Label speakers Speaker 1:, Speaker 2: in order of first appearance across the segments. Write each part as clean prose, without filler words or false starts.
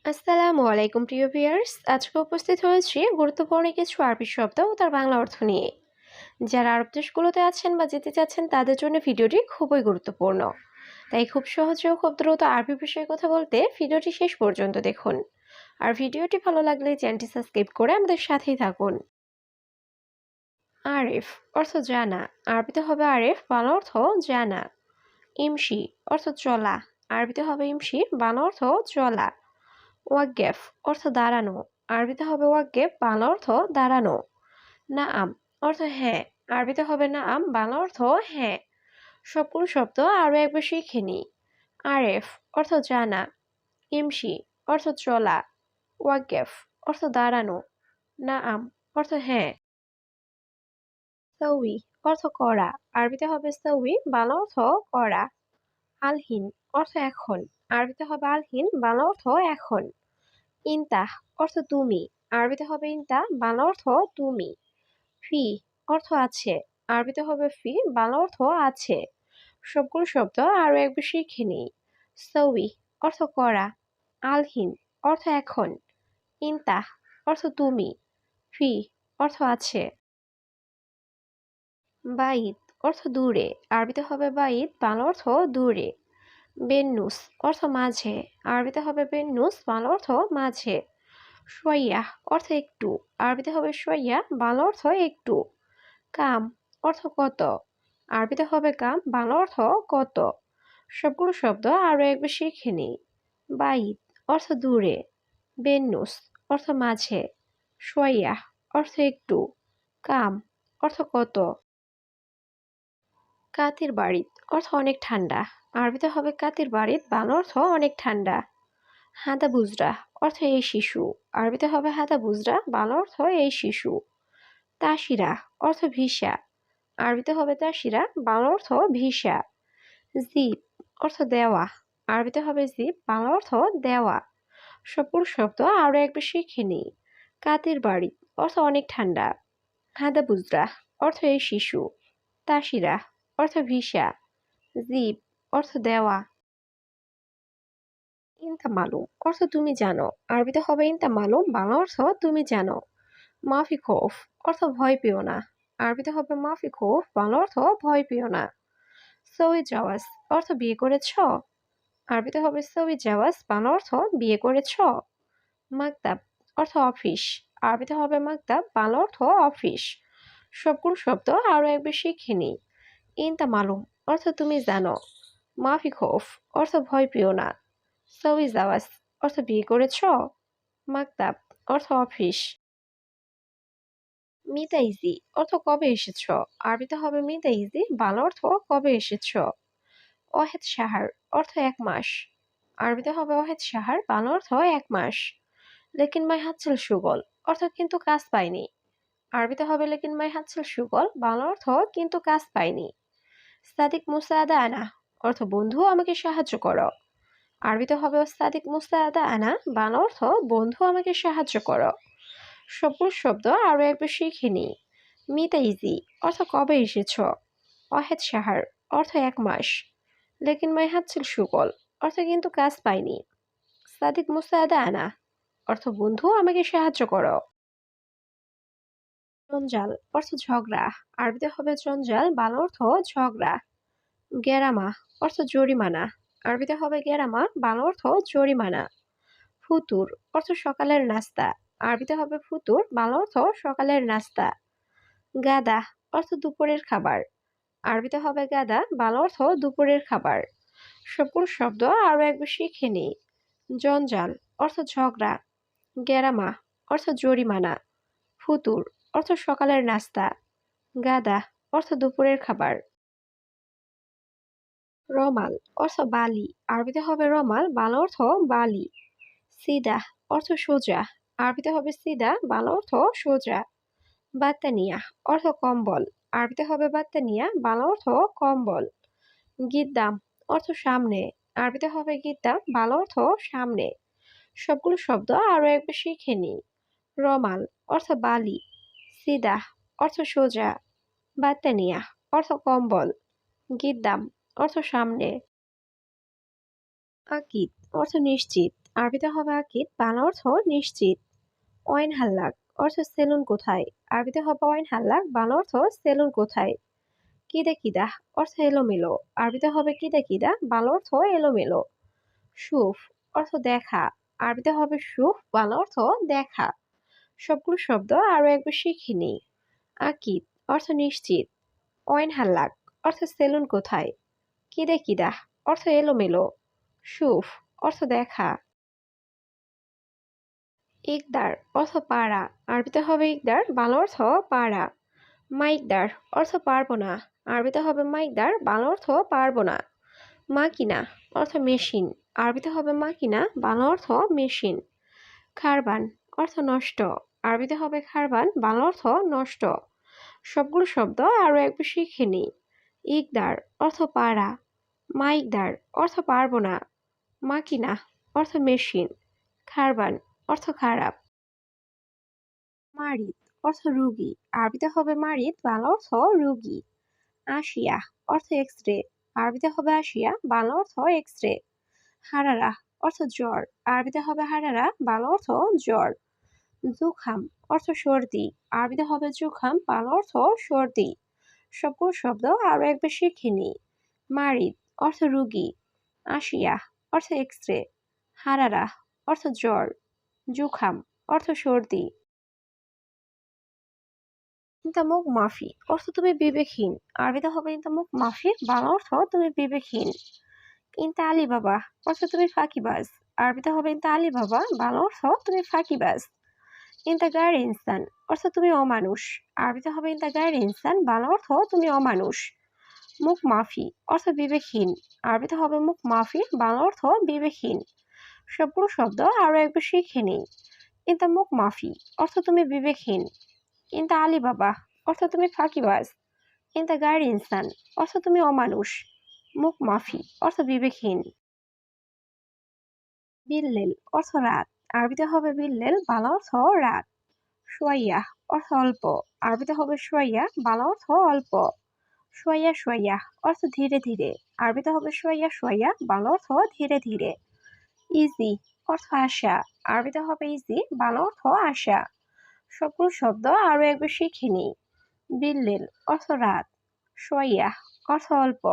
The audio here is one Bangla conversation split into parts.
Speaker 1: আসসালামু আলাইকুম প্রিয় ভিউয়ার্স, আজকে উপস্থিত হয়েছি গুরুত্বপূর্ণ কিছু আরবি শব্দ ও তার বাংলা অর্থ নিয়ে। যারা আরব দেশগুলোতে আছেন বা যেতে চাচ্ছেন তাদের জন্য ভিডিওটি খুবই গুরুত্বপূর্ণ। তাই খুব সহজে ও খুব দ্রুত আরবি বিষয়ে কথা বলতে ভিডিওটি শেষ পর্যন্ত দেখুন। আর ভিডিওটি ভালো লাগলে চ্যানেলটি সাবস্ক্রাইব করে আমাদের সাথেই থাকুন। আরেফ অর্থ জানা। আরবিতে হবে আরেফ, বাংলা অর্থ জানা। ইমশি অর্থ চলা। আরবিতে হবে ইমশি, বাংলা অর্থ চলা। ওয়াক্কেফ অর্থ দাঁড়ানো। আরবিতে হবে ওয়াক্কেফ, বাংলা অর্থ দাঁড়ানো। নাআম অর্থ হ্যাঁ। আরবিতে হবে নাআম, বাংলা অর্থ হ্যাঁ। সবগুলো শব্দ আরো একবার শিখে নিই। আরেফ অর্থ জানা। ইমশি অর্থ চলা। ওয়াক্কেফ অর্থ দাঁড়ানো। নাআম অর্থ হ্যাঁ। সাউই অর্থ করা। আরবিতে হবে সাউই, বাংলা অর্থ করা। আলহিন অর্থ এখন। আরবিতে হবে আলহিন, বাংলা অর্থ এখন। ইনতাহ অর্থ তুমি। আরবিতে হবে ইনতা, বাংলা অর্থ তুমি। ফি অর্থ আছে। আরবিতে হবে ফি, বাংলা অর্থ আছে। সবগুলো শব্দ আরো একবার শিখে নিই। সউই অর্থ করা। আলহিন অর্থ এখন। ইনতাহ অর্থ তুমি। ফি অর্থ আছে। বাইত অর্থ দূরে। আরবিতে হবে বাইত, বাংলা অর্থ দূরে। বেন্নুস অর্থ মাঝে। আরবিতে হবে বেন্নুস, বাংলা অর্থ মাঝে। শোয়াইয়া অর্থ একটু। আরবিতে হবে শোয়াইয়া, বাংলা অর্থ একটু। কাম অর্থ কত। আরবিতে হবে কাম, বাংলা অর্থ কত। সবগুলো শব্দ আরো একবার শিখে নিই। বাইত অর্থ দূরে। বেন্নুস অর্থ মাঝে। শোয়াইয়া অর্থ একটু। কাম অর্থ কত। কাতির বাড়িত অর্থ অনেক ঠান্ডা। আরবিতে হবে কাতির বাড়িত, বাংলা অর্থ অনেক ঠান্ডা। হাদা বুজরা অর্থ এই শিশু। আরবিতে হবে হাদা বুজরা, বাংলা অর্থ এই শিশু। তাসিরা অর্থ ভিসা। আরবিতে হবে তাসিরা, বাংলা অর্থ ভিসা। জিপ অর্থ দেওয়া। আরবিতে হবে জিপ, বাংলা অর্থ দেওয়া। সবগুলো শব্দ আরো একবার শিখে নিই। কাতির বাড়ি অর্থ অনেক ঠান্ডা। হাদা বুজরা অর্থ এই শিশু। তাসিরা অর্থ ভিসা। জিপ অর্থ দেওয়া। ইনতা মালুম অর্থ তুমি জানো। আরবিতে হবে ইনতা মালুম, বাংলা অর্থ তুমি জানো। মাফি খৌফ অর্থ ভয় পেও না। আরবিতে হবে মাফি খৌফ, বাংলা অর্থ ভয় পেও না। সউই জাওয়াজ অর্থ বিয়ে করেছ। আরবিতে হবে সউই জাওয়াজ, বাংলা অর্থ বিয়ে করেছ। মাকতাব অর্থ অফিস। আরবিতে হবে মাকতাব, বাংলা অর্থ অফিস। সবগুলো শব্দ আরো একবার শিখে নিই। ইনতা মালুম অর্থ তুমি জানো। মাফি খৌফ অর্থ ভয় পেও না। সউই জাওয়াজ অর্থ বিয়ে করেছ। মাকতাব অর্থ অফিস। মিতা ইজি অর্থ কবে এসেছ। আরবিতে হবে মিতা ইজি, বাংলা অর্থ কবে এসেছ। ওয়াহেদ সাহার অর্থ এক মাস। আরবিতে হবে ওয়াহেদ সাহার, বাংলা অর্থ এক মাস। লেকিন মাই হাতছাল সুগল অর্থ কিন্তু কাজ পাইনি। আরবিতে হবে লেকিন মাই হাতছাল সুগল, বাংলা অর্থ কিন্তু কাজ পাইনি। সাদিক মুসাআদা আনা অর্থ বন্ধু আমাকে সাহায্য করো। আরবিতে হবে সাদিক মুসাআদা আনা, বাংলা অর্থ বন্ধু আমাকে সাহায্য করো। সবগুলো শব্দ আরো একবার শিখে নিই। মিতা ইজি অর্থ কবে এসেছ। ওয়াহেদ সাহার অর্থ এক মাস। লেকিন মাই হাতছাল সুগল অর্থ কিন্তু কাজ পাইনি। সাদিক মুসাআদা আনা অর্থ বন্ধু আমাকে সাহায্য করো। জঞ্জাল অর্থ ঝগড়া। আরবিতে হবে জঞ্জাল, বাংলা অর্থ ঝগড়া। গেরামা অর্থ জরিমানা। আরবিতে হবে গেরামা, বাংলা অর্থ জরিমানা। ফুতুর অর্থ সকালের নাস্তা। আরবিতে হবে ফুতুর, বাংলা অর্থ সকালের নাস্তা। গাদা অর্থ দুপুরের খাবার। আরবিতে হবে গাদা, বাংলা অর্থ দুপুরের খাবার। সবগুলো শব্দ আরো একবার শিখে নিই। জঞ্জাল অর্থ ঝগড়া। গেরামা অর্থ জরিমানা। ফুতুর অর্থ সকালের নাস্তা। গাদা অর্থ দুপুরের খাবার। রমাল অর্থ বালি। আরবিতে হবে রমাল, বাংলা অর্থ বালি। সিদা অর্থ সোজা। আরবিতে হবে সিদা, বাংলা অর্থ সোজা। বাত্তানিয়া অর্থ কম্বল। আরবিতে হবে বাত্তানিয়া, বাংলা অর্থ কম্বল। গিদ্দাম অর্থ সামনে। আরবিতে হবে গিদ্দাম, বাংলা অর্থ সামনে। সবগুলো শব্দ আরো একবার শিখে নিই। রমাল অর্থ বালি। সিদা অর্থ সোজা। বাত্তানিয়া অর্থ কম্বল। গিদ্দাম অর্থ সামনে। আকিদ অর্থ নিশ্চিত। আরবিতে হবে আকিদ, বাংলা অর্থ নিশ্চিত। ওয়াইন হাল্লাক অর্থ সেলুন কোথায়? আরবিতে হবে ওয়াইন হাল্লাক, বাংলা অর্থ সেলুন কোথায়? কিদে কিদা অর্থ এলোমেলো। আরবিতে হবে কিদে কিদা, বাংলা অর্থ এলোমেলো। সুফ অর্থ দেখা। আরবিতে হবে সুফ, বাংলা অর্থ দেখা। সবগুলো শব্দ আরো একবার শিখে নিই। আকিদ অর্থ নিশ্চিত। ওয়াইন হাল্লাক অর্থ সেলুন কোথায়? কিদে কিদা অর্থ এলোমেলো। সুফ অর্থ দেখা। ইকদার অর্থ পারা। আরবিতে হবে ইকদার, বাংলা অর্থ পারা। মাইকদার অর্থ পারবো না। আরবিতে হবে মাইকদার, বাংলা অর্থ পারবো না। মাকিনা অর্থ মেশিন। আরবিতে হবে মাকিনা, বাংলা অর্থ মেশিন। খারবান অর্থ নষ্ট। আরবিতে হবে খারবান, বাংলা অর্থ নষ্ট। সবগুলো শব্দ আরো একবার শিখে নিই। ইকদার অর্থ পারা। মাইকদার অর্থ পারবো না। মাকিনা অর্থ মেশিন। খারবান অর্থ খারাপ। মারিদ অর্থ রুগী। আরবিতে হবে মারিদ, বাংলা অর্থ রুগী। আসিয়া অর্থ এক্স রে। আরবিতে হবে আসিয়া, বাংলা অর্থ এক্স রে। হারারা অর্থ জ্বর। আরবিতে হবে হারারা, বাংলা অর্থ জ্বর। জুখাম অর্থ সর্দি। আরবিতে হবে জুখাম, বাংলা অর্থ সর্দি। সবগুলো শব্দ আরো একবার শিখে নিই। মারিদ অর্থ রুগী। আসিয়া অর্থ এক্স রে। হারারা অর্থ জ্বর। জুখাম অর্থ সর্দি। ইন্তামুক মাফি অর্থ তুমি বিবেকহীন। আরবিতে হবে ইন্তামুক মাফি, বাংলা অর্থ তুমি বিবেকহীন। ইন্তা আলী বাবা অর্থ তুমি ফাঁকিবাজ। আরবিতে হবে ইন্তা আলী বাবা, বাংলা অর্থ তুমি ফাঁকিবাজ। ইন্তা গায়ের ইনসান অর্থ তুমি অমানুষ। আরবিতে হবে ইন্তা গায়ের ইনসান, বাংলা অর্থ তুমি অমানুষ। মুখ মাফি অর্থ বিবেকহীন। আরবিতে হবে মুখ মাফি, বাংলা অর্থ বিবেকহীন। সবগুলো শব্দ আরো একবার শিখে নিই। ইন্তা মুখ মাফি অর্থ তুমি বিবেকহীন। ইন্তা আলী বাবা অর্থ তুমি ফাঁকিবাজ। ইন্তা গায়ের ইনসান অর্থ তুমি অমানুষ। মুখ মাফি অর্থ বিবেকহীন। বিল্লেল অর্থ রাত। আরবিতে হবে বিল্লেল, বাংলা অর্থ রাত। সোয়াইয়া অর্থ অল্প। আরবিতে হবে সোয়াইয়া, বাংলা অর্থ অল্প। সোয়াইয়া সোয়াইয়া অর্থ ধীরে ধীরে। আরবিতে হবে সোয়াইয়া সোয়াইয়া, বাংলা অর্থ ধীরে ধীরে। ইজি অর্থ আশা। আরবিতে হবে ইজি, বাংলা অর্থ আশা। সবগুলো শব্দ আরো একবার শিখে নিই। বিল্লেল অর্থ রাত। সোয়াইয়া অর্থ অল্প।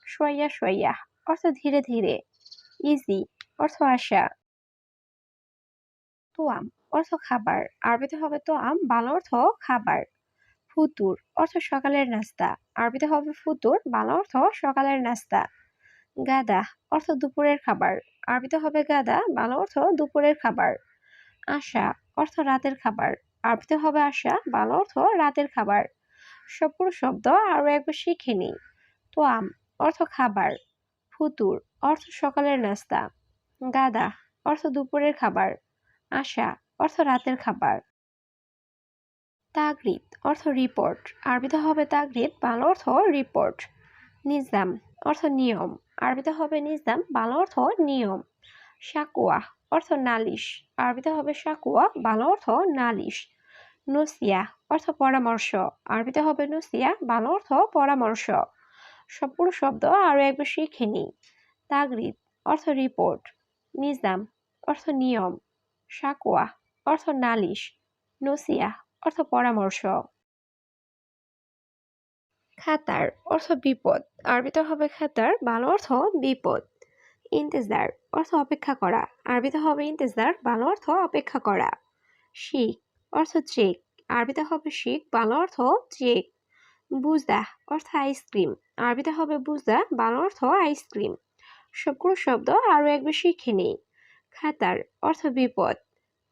Speaker 1: সোয়াইয়া সোয়াইয়া অর্থ ধীরে ধীরে। ইজি অর্থ আশা। তোয়াম অর্থ খাবার। আরবিতে হবে তোয়াম, বাংলা অর্থ খাবার। ফুতুর অর্থ সকালের নাস্তা। আরবিতে হবে ফুতুর, বাংলা অর্থ সকালের নাস্তা। গাদা অর্থ দুপুরের খাবার। আরবিতে হবে গাদা, বাংলা অর্থ দুপুরের খাবার। আশা অর্থ রাতের খাবার। আরবিতে হবে আশা, বাংলা অর্থ রাতের খাবার। সবগুলো শব্দ আরো একবার শিখে নিই। তোয়াম অর্থ খাবার। ফুতুর অর্থ সকালের নাস্তা। গাদা অর্থ দুপুরের খাবার। আশা অর্থ রাতের খাবার। তাগরিদ অর্থ রিপোর্ট। আরবিতে হবে তাগরিদ, বাংলা অর্থ রিপোর্ট। নিজাম অর্থ নিয়ম। আরবিতে হবে নিজাম, বাংলা অর্থ নিয়ম। শাকুয়া অর্থ নালিশ। আরবিতে হবে শাকুয়া, বাংলা অর্থ নালিশ। নুসিয়া অর্থ পরামর্শ। আরবিতে হবে নুসিয়া, বাংলা অর্থ পরামর্শ। সবগুলো শব্দ আরো একবার শিখে নিই। তাগরিদ অর্থ রিপোর্ট। নিজাম অর্থ নিয়ম। শাকুয়া অর্থ নালিশ। নুসিয়া অর্থ পরামর্শ। খাতার অর্থ বিপদ। আরবিতে হবে খাতার, বাংলা অর্থ বিপদ। ইন্তেজার অর্থ অপেক্ষা করা। আরবিতে হবে ইন্তেজার, বাংলা অর্থ অপেক্ষা করা। শিখ অর্থ চেক। আরবিতে হবে শিখ, বাংলা অর্থ চেক। বুজা অর্থ আইসক্রিম। আরবিতে হবে বুজা, বাংলা অর্থ আইসক্রিম। সবগুলো শব্দ আরো একবার শিখে নিই। খাতার অর্থ বিপদ।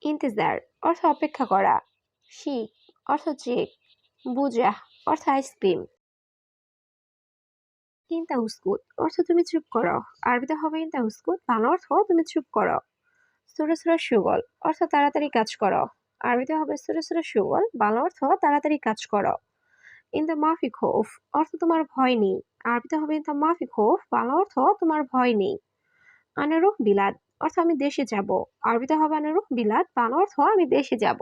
Speaker 1: ইন্তেজার অর্থ অপেক্ষা করা। শিখ অর্থ চেক। বুজা অর্থ আইসক্রিম। ইনতা উসকুত অর্থ তুমি চুপ করো। আরবিতে হবে ইনতা উসকুত, বাংলা অর্থ তুমি চুপ করো। সুরে সুরে সুগল অর্থ তাড়াতাড়ি কাজ করো। আরবিতে হবে সুরে সুরে সুগল, বাংলা অর্থ তাড়াতাড়ি কাজ করো। ইনতা মাফি খৌফ অর্থ তোমার ভয় নেই। আরবিতে হবে ইনতা মাফি খৌফ, বাংলা অর্থ তোমার ভয় নেই। আনারুহ বিলাদ অর্থ আমি দেশে যাব। আরবিতে হবে আনারুহ বিলাদ, বাংলা অর্থ আমি দেশে যাব।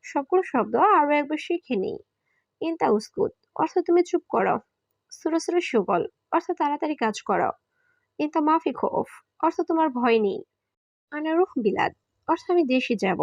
Speaker 1: সবগুলো শব্দ আরো একবার শিখে নিই। ইনতা উসকুত অর্থ তুমি চুপ করো। সুরে সুরে সুগল অর্থ তাড়াতাড়ি কাজ করো। ইনতা মাফি খৌফ অর্থ তোমার ভয় নেই। আনা রুহ বিলাদ অর্থ আমি দেশে যাব।